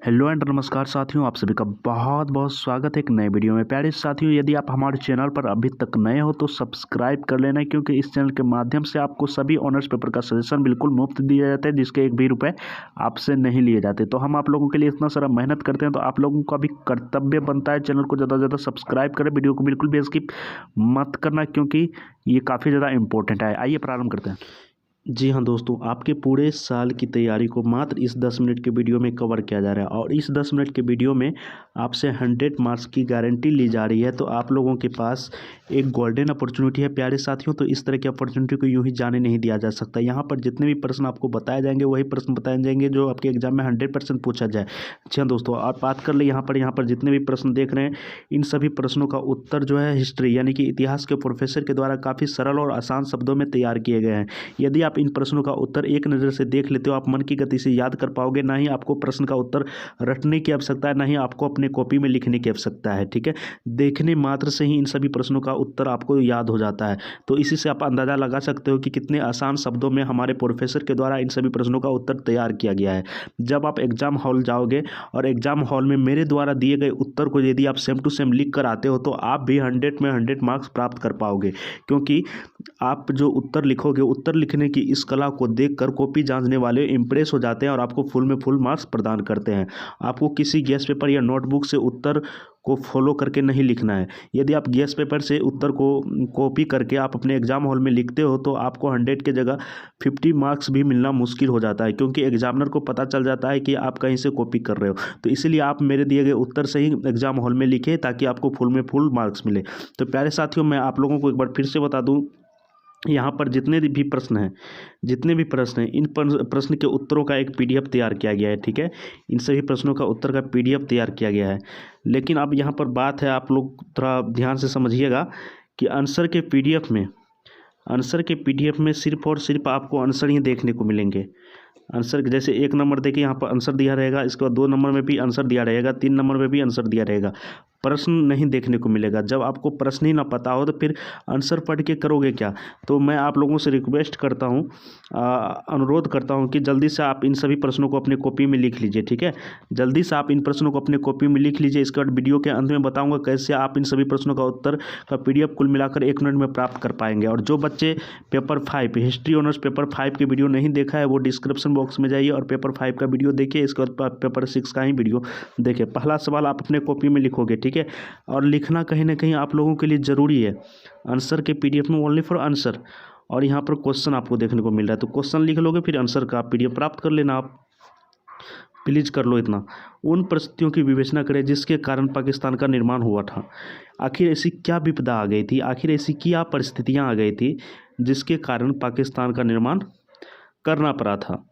Hello and नमस्कार साथियों, आप सभी का बहुत बहुत स्वागत है एक नए वीडियो में। प्यारे साथियों, यदि आप हमारे चैनल पर अभी तक नए हो तो सब्सक्राइब कर लेना, क्योंकि इस चैनल के माध्यम से आपको सभी ऑनर्स पेपर का सजेशन बिल्कुल मुफ्त दिया जाता है, जिसके एक भी रुपए आपसे नहीं लिए जाते। तो हम आप लोगों के लिए इतना सारा मेहनत करते हैं, तो आप लोगों का भी कर्तव्य बनता है चैनल को ज़्यादा से ज़्यादा सब्सक्राइब करें, वीडियो को बिल्कुल भी स्किप मत करना, क्योंकि ये काफ़ी ज़्यादा इंपॉर्टेंट है। आइए प्रारंभ करते हैं। जी हाँ दोस्तों, आपके पूरे साल की तैयारी को मात्र इस 10 मिनट के वीडियो में कवर किया जा रहा है, और इस 10 मिनट के वीडियो में आपसे 100 मार्क्स की गारंटी ली जा रही है। तो आप लोगों के पास एक गोल्डन अपॉर्चुनिटी है प्यारे साथियों। तो इस तरह की अपॉर्चुनिटी को यूं ही जाने नहीं दिया जा सकता। यहाँ पर जितने भी प्रश्न आपको बताए जाएंगे वही प्रश्न बताए जाएंगे जो आपके एग्जाम में 100% पूछा जाए। जी हाँ दोस्तों, आप बात कर ले यहाँ पर जितने भी प्रश्न देख रहे हैं, इन सभी प्रश्नों का उत्तर जो है हिस्ट्री यानी कि इतिहास के प्रोफेसर के द्वारा काफ़ी सरल और आसान शब्दों में तैयार किए गए हैं। यदि आप इन प्रश्नों का उत्तर एक नज़र से देख लेते हो, आप मन की गति से याद कर पाओगे। ना ही आपको प्रश्न का उत्तर रटने की आवश्यकता है, ना ही आपको अपने कॉपी में लिखने की आवश्यकता है। ठीक है, देखने मात्र से ही इन सभी प्रश्नों का उत्तर आपको याद हो जाता है। तो इसी से आप अंदाज़ा लगा सकते हो कि कितने आसान शब्दों में हमारे प्रोफेसर के द्वारा इन सभी प्रश्नों का उत्तर तैयार किया गया है। जब आप एग्जाम हॉल जाओगे और एग्जाम हॉल में मेरे द्वारा दिए गए उत्तर को यदि आप सेम टू सेम लिख कर आते हो, तो आप भी 100 में 100 मार्क्स प्राप्त कर पाओगे, क्योंकि आप जो उत्तर लिखोगे, उत्तर लिखने की इस कला को देखकर कॉपी जांचने वाले इंप्रेस हो जाते हैं और आपको फुल में फुल मार्क्स प्रदान करते हैं। आपको किसी गेस पेपर या नोटबुक से उत्तर को फॉलो करके नहीं लिखना है। यदि आप गेस पेपर से उत्तर को कॉपी करके आप अपने एग्जाम हॉल में लिखते हो, तो आपको 100 की जगह 50 मार्क्स भी मिलना मुश्किल हो जाता है, क्योंकि एग्जामिनर को पता चल जाता है कि आप कहीं से कॉपी कर रहे हो। तो इसीलिए आप मेरे दिए गए उत्तर से ही एग्जाम हॉल में लिखें, ताकि आपको फुल में फुल मार्क्स मिले। तो प्यारे साथियों, मैं आप लोगों को एक बार फिर से बता दूँ, यहाँ पर जितने भी प्रश्न हैं, इन प्रश्न के उत्तरों का एक पीडीएफ तैयार किया गया है। ठीक है, इन सभी प्रश्नों का उत्तर का पीडीएफ तैयार किया गया है। लेकिन अब यहाँ पर बात है, आप लोग थोड़ा ध्यान से समझिएगा कि आंसर के पीडीएफ में सिर्फ और सिर्फ आपको आंसर ही देखने को मिलेंगे। आंसर जैसे 1 नंबर देखिए, यहाँ पर आंसर दिया रहेगा, इसके बाद 2 नंबर में भी आंसर दिया रहेगा, 3 नंबर में भी आंसर दिया रहेगा। प्रश्न नहीं देखने को मिलेगा। जब आपको प्रश्न ही ना पता हो तो फिर आंसर पढ़ के करोगे क्या। तो मैं आप लोगों से रिक्वेस्ट करता हूँ, अनुरोध करता हूँ कि जल्दी से आप इन सभी प्रश्नों को अपनी कॉपी में लिख लीजिए। ठीक है, जल्दी से आप इन प्रश्नों को अपनी कॉपी में लिख लीजिए। इसके बाद वीडियो के अंत में बताऊँगा कैसे आप इन सभी प्रश्नों का उत्तर का पीडीएफ कुल मिलाकर 1 मिनट में प्राप्त कर पाएंगे। और जो बच्चे पेपर 5 हिस्ट्री ऑनर्स पेपर 5 की वीडियो नहीं देखा है, वो डिस्क्रिप्शन बॉक्स में जाइए और पेपर 5 का वीडियो देखिए। इसके बाद पेपर 6 का ही वीडियो देखिए। पहला सवाल आप अपने कॉपी में लिखोगे। ठीक है, और लिखना कहीं ना कहीं आप लोगों के लिए ज़रूरी है। आंसर के पीडीएफ में ओनली फॉर आंसर, और यहाँ पर क्वेश्चन आपको देखने को मिल रहा है, तो क्वेश्चन लिख लोगे, फिर आंसर का पीडीएफ प्राप्त कर लेना। आप प्लीज़ कर लो इतना। उन परिस्थितियों की विवेचना करें जिसके कारण पाकिस्तान का निर्माण हुआ था। आखिर ऐसी क्या विपदा आ गई थी, आखिर ऐसी क्या परिस्थितियाँ आ गई थी जिसके कारण पाकिस्तान का निर्माण करना पड़ा था।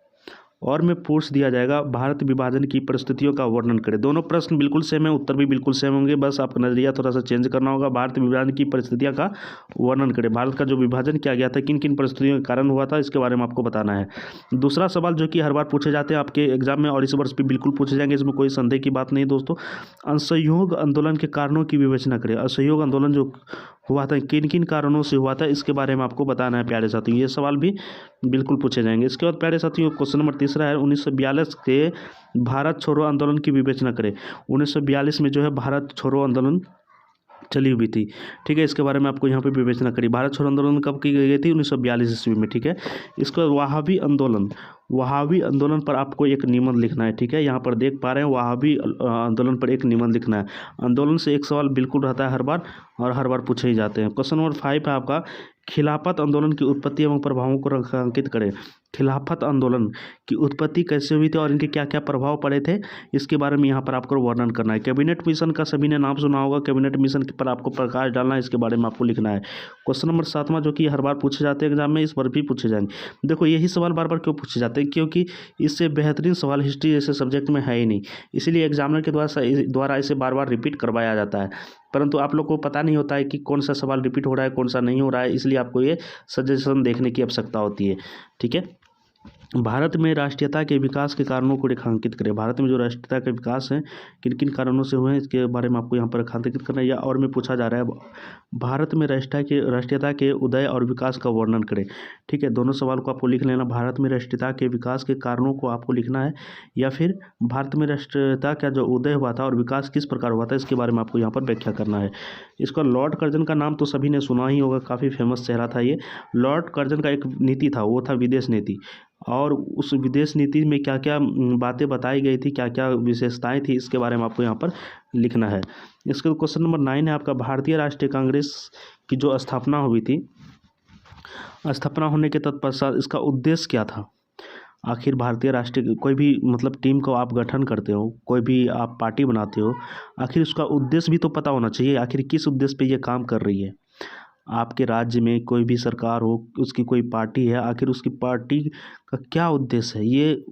और में पूछ दिया जाएगा, भारत विभाजन की परिस्थितियों का वर्णन करें। दोनों प्रश्न बिल्कुल सेम है, उत्तर भी बिल्कुल सेम होंगे, बस आपका नज़रिया थोड़ा सा चेंज करना होगा। भारत विभाजन की परिस्थितियों का वर्णन करें। भारत का जो विभाजन किया गया था किन किन परिस्थितियों के कारण हुआ था, इसके बारे में आपको बताना है। दूसरा सवाल जो कि हर बार पूछे जाते हैं आपके एग्जाम में, और इस वर्ष भी बिल्कुल पूछे जाएंगे, इसमें कोई संदेह की बात नहीं दोस्तों। असहयोग आंदोलन के कारणों की विवेचना करें। असहयोग आंदोलन जो हुआ था किन किन कारणों से हुआ था, इसके बारे में आपको बताना है प्यारे साथियों। ये सवाल भी बिल्कुल पूछे जाएंगे। इसके बाद प्यारे साथियों, क्वेश्चन नंबर 3 है, 1942 के भारत छोड़ो आंदोलन की विवेचना करें। 1942 में जो है भारत छोड़ो आंदोलन चली हुई थी। ठीक है, इसके बारे में आपको यहाँ पे विवेचना करी। भारत छोड़ो आंदोलन कब की गई थी? 1942 ईस्वी में। ठीक है, इसके बाद वहाबी आंदोलन पर आपको एक निबंध लिखना है। ठीक है, यहाँ पर देख पा रहे हैं, वहाबी आंदोलन पर एक निबंध लिखना है। आंदोलन से एक सवाल बिल्कुल रहता है हर बार, और हर बार पूछे ही जाते हैं। क्वेश्चन नंबर 5 है आपका, खिलाफत आंदोलन की उत्पत्ति एवं प्रभावों को रेखांकित करें। खिलाफत आंदोलन की उत्पत्ति कैसे हुई थी और इनके क्या क्या प्रभाव पड़े थे, इसके बारे में यहाँ पर आपको वर्णन करना है। कैबिनेट मिशन का सभी ने नाम सुना होगा, कैबिनेट मिशन पर आपको प्रकाश डालना है, इसके बारे में आपको लिखना है। क्वेश्चन नंबर 7 जो कि हर बार पूछे जाते हैं एग्जाम में, इस बार भी पूछे जाएंगे। देखो, यही सवाल बार बार क्यों पूछे जाते हैं, क्योंकि इससे बेहतरीन सवाल हिस्ट्री जैसे सब्जेक्ट में है ही नहीं, इसीलिए एग्जामिनर के द्वारा इसे बार बार रिपीट करवाया जाता है। परंतु आप लोग को पता नहीं होता है कि कौन सा सवाल रिपीट हो रहा है, कौन सा नहीं हो रहा है, इसलिए आपको ये सजेशन देखने की आवश्यकता होती है। ठीक है, भारत में राष्ट्रीयता के विकास के कारणों को रेखांकित करें। भारत में जो राष्ट्रीयता के विकास हैं किन किन कारणों से हुए हैं इसके बारे में आपको यहाँ पर रेखांकित करना है। या और में पूछा जा रहा है भारत में राष्ट्रीयता के उदय और विकास का वर्णन करें। ठीक है, दोनों सवाल को आपको लिख लेना। भारत में राष्ट्रीयता के विकास के कारणों को आपको लिखना है, या फिर भारत में राष्ट्रीयता का जो उदय हुआ था और विकास किस प्रकार हुआ था इसके बारे में आपको यहाँ पर व्याख्या करना है। इसका लॉर्ड कर्जन का नाम तो सभी ने सुना ही होगा, काफ़ी फेमस चेहरा था ये। लॉर्ड कर्जन का एक नीति था, वो था विदेश नीति, और उस विदेश नीति में क्या क्या बातें बताई गई थी, क्या क्या विशेषताएं थी, इसके बारे में आपको यहाँ पर लिखना है। इसका क्वेश्चन नंबर 9 है आपका, भारतीय राष्ट्रीय कांग्रेस की जो स्थापना हुई थी, स्थापना होने के तत्पश्चात इसका उद्देश्य क्या था। आखिर भारतीय राष्ट्रीय कोई भी मतलब टीम को आप गठन करते हो, कोई भी आप पार्टी बनाते हो, आखिर उसका उद्देश्य भी तो पता होना चाहिए, आखिर किस उद्देश्य पे ये काम कर रही है। आपके राज्य में कोई भी सरकार हो, उसकी कोई पार्टी है, आखिर उसकी पार्टी का क्या उद्देश्य है, ये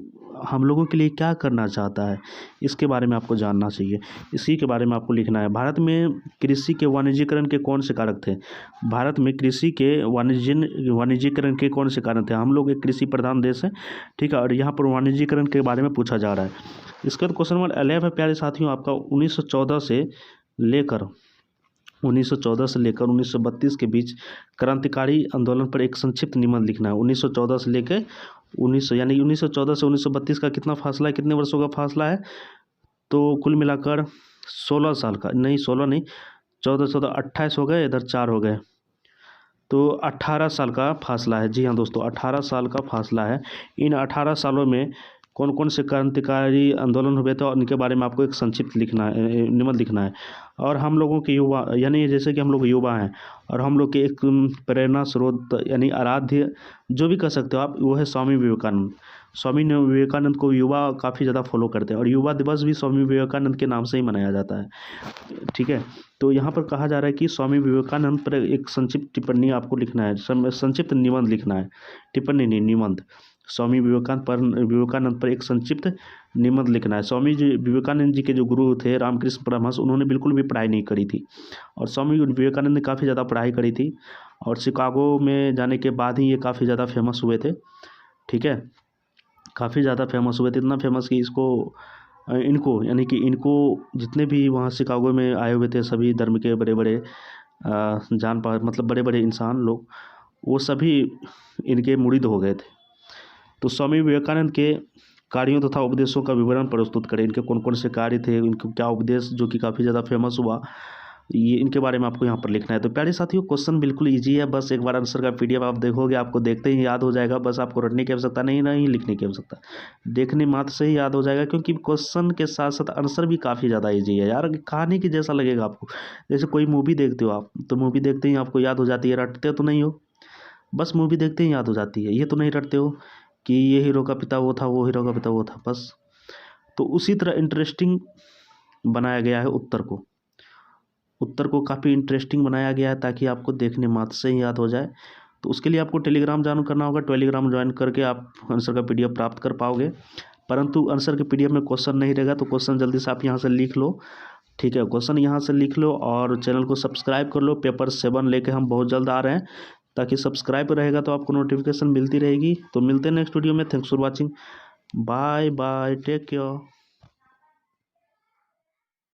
हम लोगों के लिए क्या करना चाहता है, इसके बारे में आपको जानना चाहिए। इसी के बारे में आपको लिखना है। भारत में कृषि के वाणिज्यीकरण के कौन से कारक थे। भारत में कृषि के वाणिज्यीकरण के कौन से कारण थे। हम लोग एक कृषि प्रधान देश है, ठीक है, और यहाँ पर वाणिज्यीकरण के बारे में पूछा जा रहा है। इसके बाद क्वेश्चन नंबर 11 है प्यारे साथियों आपका, 1914 से लेकर 1932 के बीच क्रांतिकारी आंदोलन पर एक संक्षिप्त निबंध लिखना है। 1914 से लेकर 1914 से 1932 का कितना फासला है, कितने वर्षों का फासला है, तो कुल मिलाकर 16 साल का, नहीं 16 नहीं, 14 28 हो गए, इधर 4 हो गए, तो 18 साल का फासला है। जी हाँ दोस्तों, 18 साल का फासला है। इन 18 सालों में कौन कौन से क्रांतिकारी आंदोलन हुए थे और इनके बारे में आपको एक संक्षिप्त लिखना है, निबंध लिखना है। और हम लोगों के युवा, यानी जैसे कि हम लोग युवा हैं और हम लोग के एक प्रेरणा स्रोत यानी आराध्य जो भी कह सकते हो आप, वो है स्वामी विवेकानंद। स्वामी विवेकानंद को युवा काफ़ी ज़्यादा फॉलो करते हैं और युवा दिवस भी स्वामी विवेकानंद के नाम से ही मनाया जाता है। ठीक है, तो यहाँ पर कहा जा रहा है कि स्वामी विवेकानंद पर एक संक्षिप्त टिप्पणी आपको लिखना है, संक्षिप्त निबंध लिखना है, टिप्पणी नहीं निबंध। स्वामी विवेकानंद पर एक संक्षिप्त निबंध लिखना है। स्वामी जी विवेकानंद जी के जो गुरु थे रामकृष्ण परमहंस, उन्होंने बिल्कुल भी पढ़ाई नहीं करी थी और स्वामी विवेकानंद ने काफ़ी ज़्यादा पढ़ाई करी थी और शिकागो में जाने के बाद ही ये काफ़ी ज़्यादा फेमस हुए थे। ठीक है, काफ़ी ज़्यादा फेमस हुए थे, इतना फेमस कि इनको यानी कि इनको जितने भी वहाँ शिकागो में आए हुए थे सभी धर्म के बड़े बड़े मतलब बड़े बड़े इंसान लोग, वो सभी इनके मुरीद हो गए थे। तो स्वामी विवेकानंद के कार्यों तथा उपदेशों का विवरण प्रस्तुत करें। इनके कौन कौन से कार्य थे, इनके क्या उपदेश जो कि काफ़ी ज़्यादा फेमस हुआ, ये इनके बारे में आपको यहाँ पर लिखना है। तो प्यारे साथियों, क्वेश्चन बिल्कुल इजी है, बस एक बार आंसर का पीडीएफ आप देखोगे, आपको देखते ही याद हो जाएगा। बस आपको रटने की आवश्यकता नहीं लिखने की आवश्यकता, देखने मात्र से ही याद हो जाएगा, क्योंकि क्वेश्चन के साथ साथ आंसर भी काफ़ी ज़्यादा ईजी है यार, कहानी की जैसा लगेगा आपको। जैसे कोई मूवी देखते हो आप, तो मूवी देखते ही आपको याद हो जाती है, रटते तो नहीं हो, बस मूवी देखते ही याद हो जाती है। ये तो नहीं रटते हो कि ये हीरो का पिता वो था, वो हीरो का पिता वो था, बस। तो उसी तरह इंटरेस्टिंग बनाया गया है उत्तर को काफ़ी इंटरेस्टिंग बनाया गया है ताकि आपको देखने मात्र से ही याद हो जाए। तो उसके लिए आपको टेलीग्राम ज्वाइन करना होगा। टेलीग्राम ज्वाइन करके आप आंसर का पीडीएफ प्राप्त कर पाओगे, परंतु आंसर के पीडीएफ में क्वेश्चन नहीं रहेगा, तो क्वेश्चन जल्दी से आप यहाँ से लिख लो। ठीक है, क्वेश्चन यहाँ से लिख लो और चैनल को सब्सक्राइब कर लो। पेपर 7 लेके हम बहुत जल्द आ रहे हैं, ताकि सब्सक्राइब रहेगा तो आपको नोटिफिकेशन मिलती रहेगी। तो मिलते हैं नेक्स्ट वीडियो में। Thanks for watching, bye bye, take care.